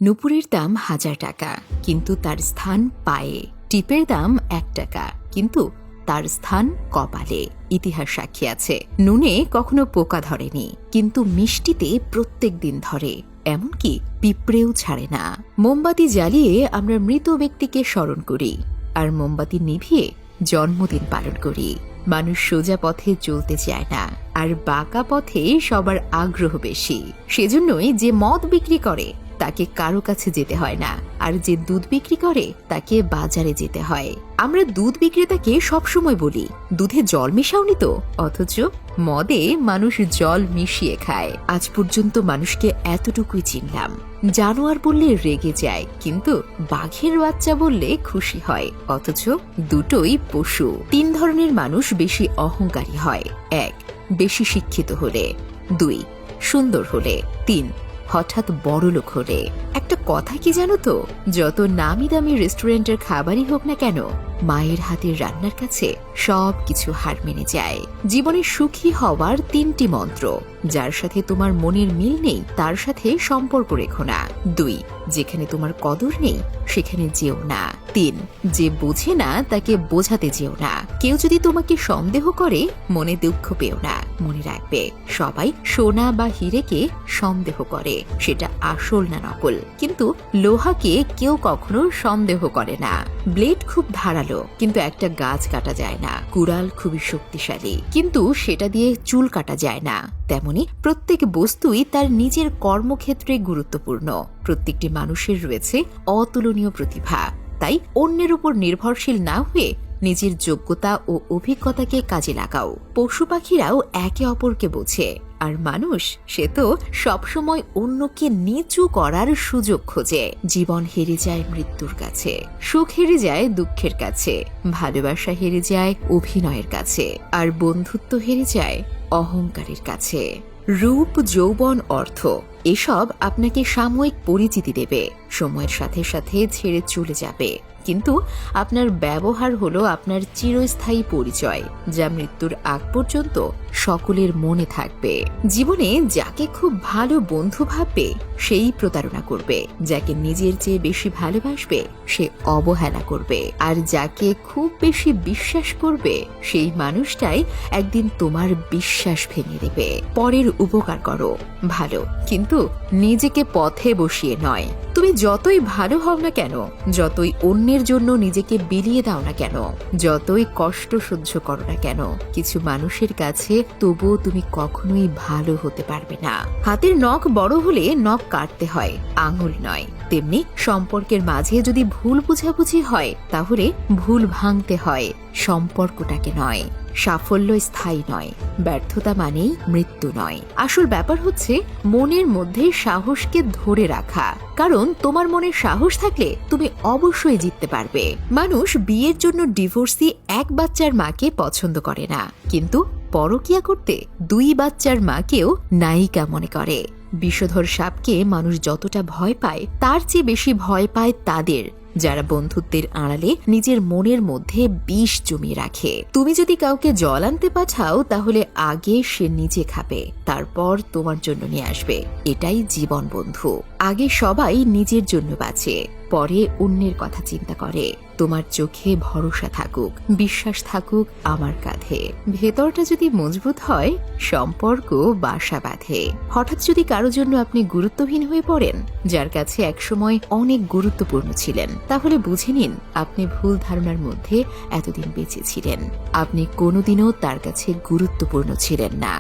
নুপুরের দাম ১,০০০ টাকা, কিন্তু তার স্থান পায়ে। টিপের দাম ১ টাকা, কিন্তু তার স্থান কপালে। ইতিহাস সাক্ষী আছে, নুনে কখনো পোকা ধরেনি, কিন্তু মিষ্টিতে প্রত্যেক দিন ধরে। এমনকি পিঁপড়েও ছাড়ে না। মোমবাতি জ্বালিয়ে আমরা মৃত ব্যক্তিকে স্মরণ করি, আর মোমবাতি নিভিয়ে জন্মদিন পালন করি। মানুষ সোজা পথে চলতে চায় না, আর বাঁকা পথে সবার আগ্রহ বেশি। সেজন্যই যে মদ বিক্রি করে তাকে কারো কাছে যেতে হয় না, আর যে দুধ বিক্রি করে তাকে বাজারে যেতে হয়। আমরা দুধ বিক্রেতাকে সবসময় বলি, দুধে জল মেশাওনি তো, অথচ মদে মানুষ জল মিশিয়ে খায়। আজ পর্যন্ত মানুষকে এতটুকুই চিনলাম, জানোয়ার বললে রেগে যায়, কিন্তু বাঘের বাচ্চা বললে খুশি হয়। অথচ দুটোই পশু। ৩ ধরনের মানুষ বেশি অহংকারী হয়। ১. বেশি শিক্ষিত হলে। ২. সুন্দর হলে। ৩. হঠাৎ বড়লোক হলে। একটা কথা কি জানো তো, যত নামি দামি রেস্টুরেন্টের খাবারই হোক না কেন, মায়ের হাতের রান্নার কাছে সবকিছু হার মেনে যায়। জীবনে সুখী হওয়ার ৩টি মন্ত্র। যার সাথে তোমার মনের মিল নেই তার সাথে সম্পর্ক রেখো না। ২. যেখানে তোমার কদর নেই সেখানে যেও না। ৩. যে বোঝে না তাকে বোঝাতে যেও না। কেউ যদি তোমাকে সন্দেহ করে মনে দুঃখ পেও না। মনে রাখবে, সবাই সোনা বা হীরেকে সন্দেহ করে, সেটা আসল না নকল। কিন্তু লোহাকে কেউ কখনো সন্দেহ করে না। ব্লেড খুব ধারালো, কিন্তু একটা গাছ কাটা যায় না। কুড়াল খুবই শক্তিশালী, কিন্তু সেটা দিয়ে চুল কাটা যায় না। তেমনি প্রত্যেক বস্তুই তার নিজের কর্মক্ষেত্রে গুরুত্বপূর্ণ। প্রত্যেকটি মানুষের রয়েছে অতুলনীয় প্রতিভা। তাই অন্যের উপর নির্ভরশীল না হয়ে নিজের যোগ্যতা ও অভিজ্ঞতাকে কাজে লাগাও। পশু পাখিরাও একে অপরকে বোঝে, আর মানুষ সে তো সবসময় অন্যকে নিচু করার সুযোগ খোঁজে। জীবন হেরে যায় মৃত্যুর কাছে, সুখ হেরে যায় দুঃখের কাছে, ভালোবাসা হেরে যায় অভিনয়ের কাছে, আর বন্ধুত্ব হেরে যায় অহংকারের কাছে। রূপ, যৌবন, অর্থ এসব আপনাকে সাময়িক পরিচিতি দেবে, সময়ের সাথে সাথে ছেড়ে চলে যাবে। কিন্তু আপনার ব্যবহার হলো আপনার চিরস্থায়ী পরিচয়, যা মৃত্যুর আগ পর্যন্ত সকলের মনে থাকবে। জীবনে যাকে খুব ভালো বন্ধু ভাববে সেই প্রতারণা করবে, যাকে নিজের চেয়ে বেশি ভালোবাসবে সে অবহেলা করবে, আর যাকে খুব বেশি বিশ্বাস করবে সেই মানুষটাই একদিন তোমার বিশ্বাস ভেঙে দেবে। পরের উপকার করো ভালো, কিন্তু নিজেকে পথে বসিয়ে নয়। তুমি যতই ভালো হও না কেন, যতই অন্যের জন্য নিজেকে বিলিয়ে দাও না কেন, যতই কষ্ট সহ্য করো না কেন, কিছু মানুষের কাছে তবুও তুমি কখনোই ভালো হতে পারবে না। হাতের নখ বড় হলে নখ কাটতে হয়, আঙুল নয়। তেমনি সম্পর্কের মাঝে যদি ভুল বুঝাবুঝি হয়, তাহলে ভুল ভাঙতে হয়, সম্পর্কটাকে নয়। সাফল্য স্থায়ী নয়, ব্যর্থতা মানেই মৃত্যু নয়। আসল ব্যাপার হচ্ছে মনের মধ্যে সাহসকে ধরে রাখা, কারণ তোমার মনে সাহস থাকলে তুমি অবশ্যই জিততে পারবে। মানুষ বিয়ের জন্য ডিভোর্সি এক বাচ্চার মাকে পছন্দ করে না, কিন্তু পরকিয়া করতে 2 বাচ্চার মাকেও নায়িকা মনে করে। বিষধর সাপকে মানুষ যতটা ভয় পায়, তার চেয়ে বেশি ভয় পায় তাদের যারা বন্ধুত্বের আড়ালে নিজের মনের মধ্যে বিষ জমিয়ে রাখে। তুমি যদি কাউকে জল আনতে পাঠাও, তাহলে আগে সে নিজে খাবে, তারপর তোমার জন্য নিয়ে আসবে। এটাই জীবন বন্ধু। আগে সবাই নিজের জন্য বাঁচে, পরে অন্যের কথা চিন্তা করে। তোমার চোখে ভরসা থাকুক, বিশ্বাস থাকুক আমার কাঁধে। ভেতরটা যদি মজবুত হয়, সম্পর্ক বাসা বাঁধে। হঠাৎ যদি কারো জন্য আপনি গুরুত্বহীন হয়ে পড়েন, যার কাছে একসময় অনেক গুরুত্বপূর্ণ ছিলেন, তাহলে বুঝে নিন আপনি ভুল ধারণার মধ্যে এতদিন বেঁচে ছিলেন। আপনি কোনোদিনও তার কাছে গুরুত্বপূর্ণ ছিলেন না।